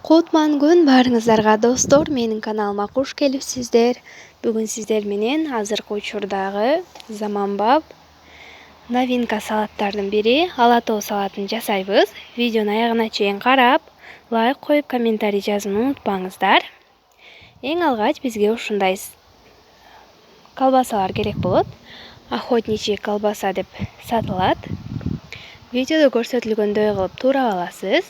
Кутман күн баарыңыздарга достор, менин каналыма куш келипсиздер. Бүгүн сиздер менен азыркы учурдагы заманбап новинка салаттардын бири ала тоо салатын жасайбыз. Видеону аягына чейин карап, лайк коюп, комментарий жазууну унутпаңыздар. Эң алгач бизге ушундай колбасалар керек болот. Охотничий колбаса деп сатылат. Видеодо көрсөтүлгөндөй кылып туурап аласыз.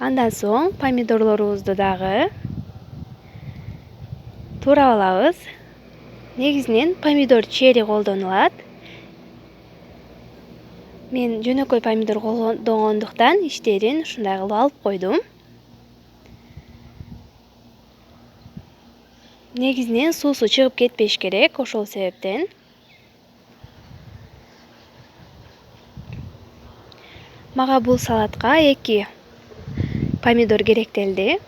Андан соң помидорлорубузду дагы туурап алабыз. Негизинен помидор черри колдонулат. Мен жөнөкөй помидор колдонгондуктан ичтерин ушундай кылып алып койдум. Негизинен суусу чыгып кетпеш керек, ошол себептен. Мага бул салатка 2 помидор керектелди.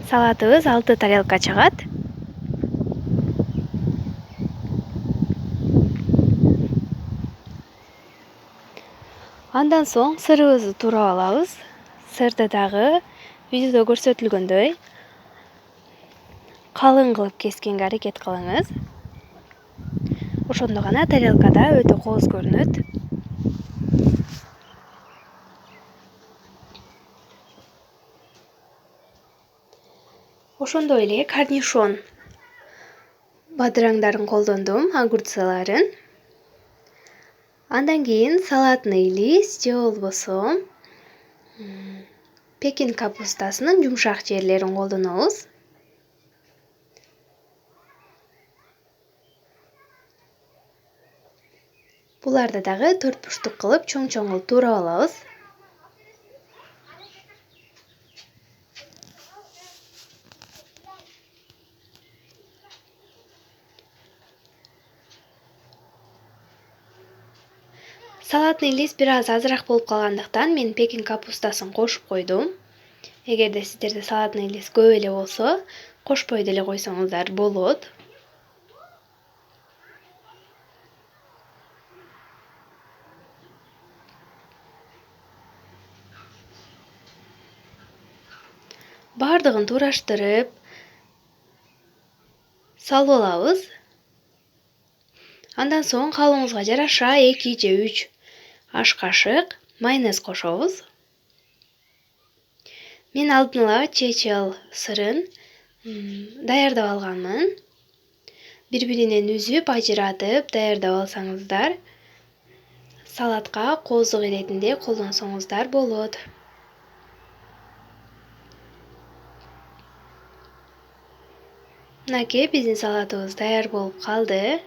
Салатыбыз 6 тарелка чыгат. Андан соң сырыбызды туурап алабыз. Сырды дагы видеодо көрсөтүлгөндөй калың кылып кескенге аракет кылыңыз. Ошондо гана тарелкада өтө кооз көрүнөт. Ошондой эле корнишон бадыраңдарын колдондум, огурцаларын. Андан кийин салатный лист же болбосо пекин капустасынын жумшак жерлерин колдонобуз. Буларды дагы 4 бурчтук кылып чоң-чоң кылып туурап алабыз. Салатный лист бир аз азыраак болуп калгандыктан мен пекин капустасын кошуп койдум. Эгерде сиздерде салатный лист көп эле болсо, кошпой деле койсоңуздар болот. Бардыгын туураштырып салып алабыз. Андан соң калыбыңызга жараша 2 же 3 аш кашык майонез кошобуз. Мен алдын ала чечил сырын даярдап алганмын. Бири-биринен үзүп, ажыратып даярдап алсаңыздар, салатка кооздук иретинде колдонсоңуздар болот. Мынакей биздин салатыбыз даяр болуп калды.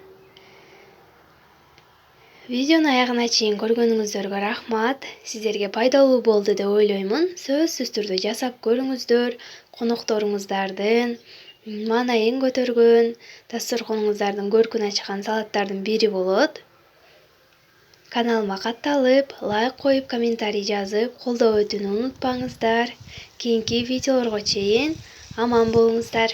Видеону аягына чейин көргөнүңүздөргө рахмат. Сиздерге пайдалуу болду деп ойлоймун. Сөзсүз түрдө жасап көрүңүздөр. Конокторуңуздардын маанайын көтөргөн, дасторконуңуздардын көркүн ачкан салаттардын бири болот. Каналыма катталып, лайк коюп, комментарий жазып, колдоп өтүүнү унутпаңыздар. Кийинки видеолорго чейин аман болуңуздар.